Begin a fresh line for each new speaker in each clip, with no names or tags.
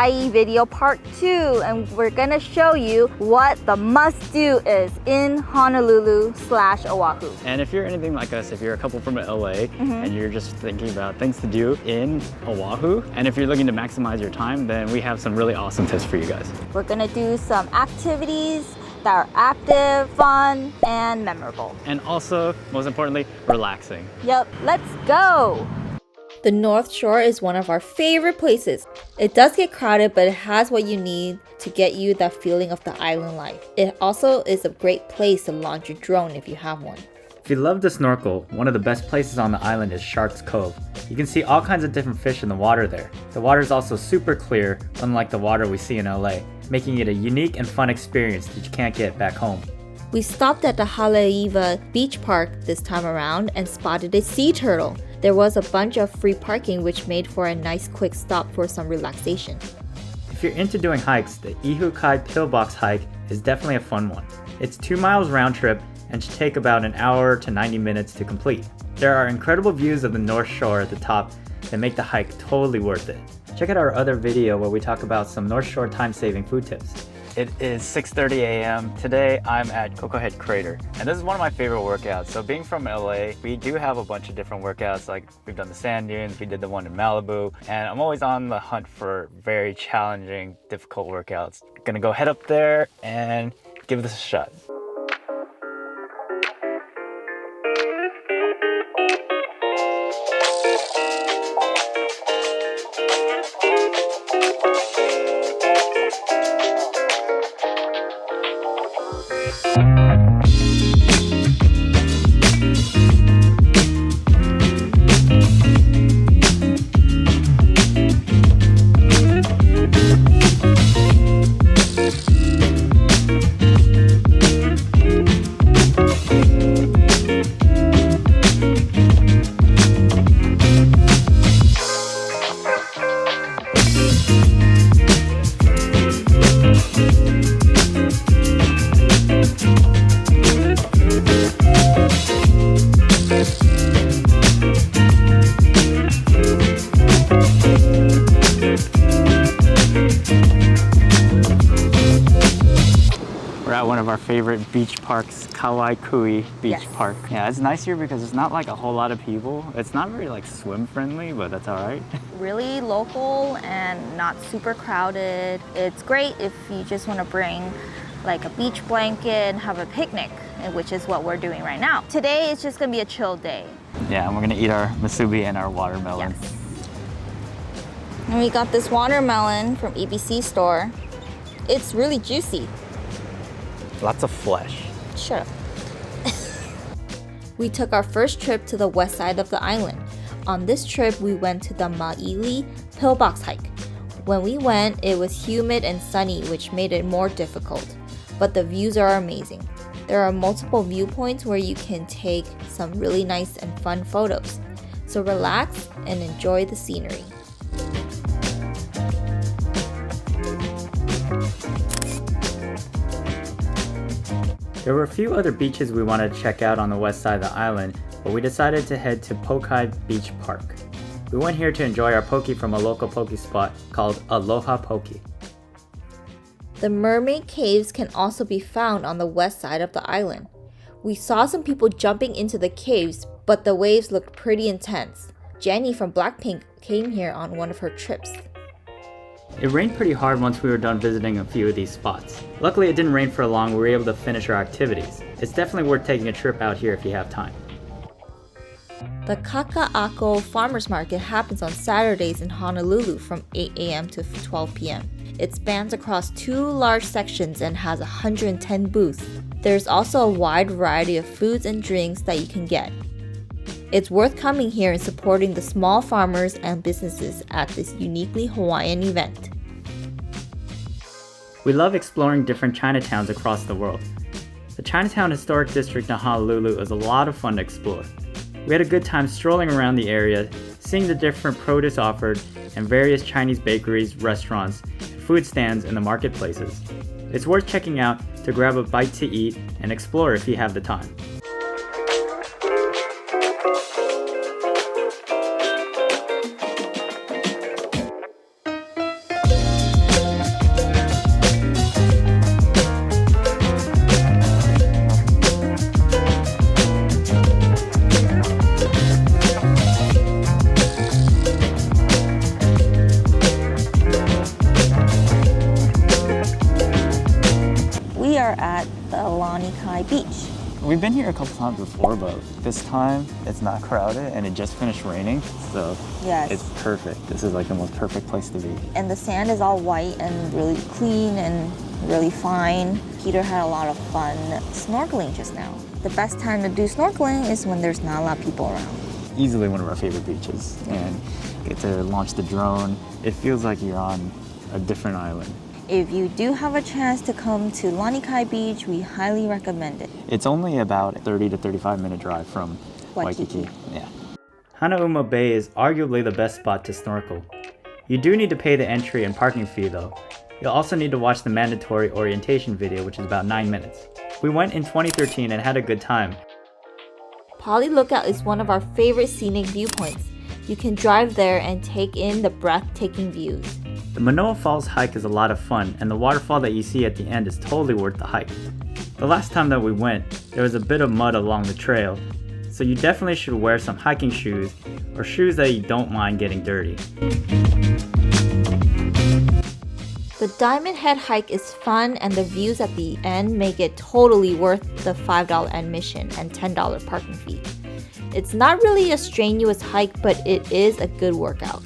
Hawaii video part 2, and we're gonna show you what the must-do is in Honolulu/Oahu.
And if you're anything like us, if you're a couple from LA and you're just thinking about things to do in Oahu, and if you're looking to maximize your time, then we have some really awesome tips for you guys.
We're gonna do some activities that are active, fun, and memorable.
And also, most importantly, relaxing.
Yep, let's go! The North Shore is one of our favorite places. It does get crowded, but it has what you need to get you that feeling of the island life. It also is a great place to launch your drone if you have one.
If you love to snorkel, one of the best places on the island is Shark's Cove. You can see all kinds of different fish in the water there. The water is also super clear, unlike the water we see in LA, making it a unique and fun experience that you can't get back home.
We stopped at the Haleiwa Beach Park this time around and spotted a sea turtle. There was a bunch of free parking, which made for a nice quick stop for some relaxation.
If you're into doing hikes, the Ihukai Pillbox hike is definitely a fun one. It's 2 miles round trip and should take about an hour to 90 minutes to complete. There are incredible views of the North Shore at the top that make the hike totally worth it. Check out our other video where we talk about some North Shore time-saving food tips.
It is 6:30 a.m. Today I'm at Cocoa Head Crater, and this is one of my favorite workouts. So being from LA, we do have a bunch of different workouts, like we've done the sand dunes, we did the one in Malibu, and I'm always on the hunt for very challenging, difficult workouts. Gonna go head up there and give this a shot. One of our favorite beach parks, Kauai Kui Beach Park. Yeah, it's nice here because it's not like a whole lot of people. It's not very like swim friendly, but that's all right.
Really local and not super crowded. It's great if you just want to bring like a beach blanket and have a picnic, which is what we're doing right now. Today is just gonna be a chill day.
Yeah, and we're gonna eat our musubi and our watermelon.
Yes. And we got this watermelon from ABC store. It's really juicy.
Lots of flesh.
Shut up. We took our first trip to the west side of the island. On this trip, we went to the Maili Pillbox hike. When we went, it was humid and sunny, which made it more difficult. But the views are amazing. There are multiple viewpoints where you can take some really nice and fun photos. So relax and enjoy the scenery.
There were a few other beaches we wanted to check out on the west side of the island, but we decided to head to Pokai Beach Park. We went here to enjoy our poke from a local poke spot called Aloha Poke.
The mermaid caves can also be found on the west side of the island. We saw some people jumping into the caves, but the waves looked pretty intense. Jenny from Blackpink came here on one of her trips.
It rained pretty hard once we were done visiting a few of these spots. Luckily it didn't rain for long, we were able to finish our activities. It's definitely worth taking a trip out here if you have time.
The Kaka'ako Farmers Market happens on Saturdays in Honolulu from 8 a.m. to 12 p.m. It spans across 2 large sections and has 110 booths. There's also a wide variety of foods and drinks that you can get. It's worth coming here and supporting the small farmers and businesses at this uniquely Hawaiian event.
We love exploring different Chinatowns across the world. The Chinatown Historic District in Honolulu is a lot of fun to explore. We had a good time strolling around the area, seeing the different produce offered and various Chinese bakeries, restaurants, and food stands in the marketplaces. It's worth checking out to grab a bite to eat and explore if you have the time.
are at the Lanikai Beach.
We've been here a couple times before, but this time it's not crowded and it just finished raining, so
Yes.
it's perfect. This is like the most perfect place to be.
And the sand is all white and really clean and really fine. Peter had a lot of fun snorkeling just now. The best time to do snorkeling is when there's not a lot of people around.
Easily one of our favorite beaches, and get to launch the drone. It feels like you're on a different island.
If you do have a chance to come to Lanikai Beach, we highly recommend it.
It's only about a 30 to 35 minute drive from
Waikiki.
Waikiki. Yeah.
Hanauma Bay is arguably the best spot to snorkel. You do need to pay the entry and parking fee though. You'll also need to watch the mandatory orientation video, which is about 9 minutes. We went in 2013 and had a good time.
Pali Lookout is one of our favorite scenic viewpoints. You can drive there and take in the breathtaking views.
The Manoa Falls hike is a lot of fun, and the waterfall that you see at the end is totally worth the hike. The last time that we went, there was a bit of mud along the trail, so you definitely should wear some hiking shoes or shoes that you don't mind getting dirty.
The Diamond Head hike is fun, and the views at the end make it totally worth the $5 admission and $10 parking fee. It's not really a strenuous hike, but it is a good workout.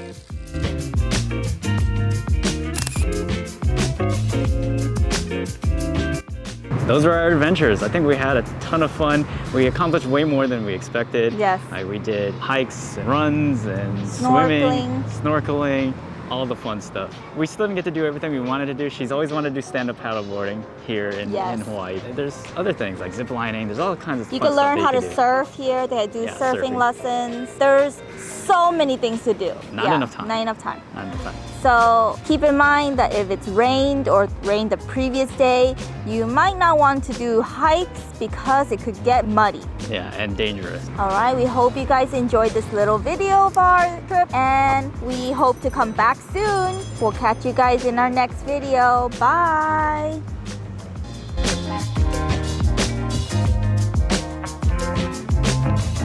Those were our adventures. I think we had a ton of fun. We accomplished way more than we expected.
Yes.
We did hikes and runs and
Snorkeling.
snorkeling, all the fun stuff. We still didn't get to do everything we wanted to do. She's always wanted to do stand-up paddleboarding here in Hawaii. There's other things like zip lining. There's all kinds of
You
fun
can learn
stuff
how
that
to
you can
surf here. They do
Yeah,
surfing
surfing.
lessons. There's so many things to do.
Not enough time.
Not enough time.
do. Not enough time.
So keep in mind that if it's rained or rained the previous day, you might not want to do hikes because it could get muddy.
Yeah, and dangerous.
All right, we hope you guys enjoyed this little video of our trip, and we hope to come back soon. We'll catch you guys in our next video. Bye.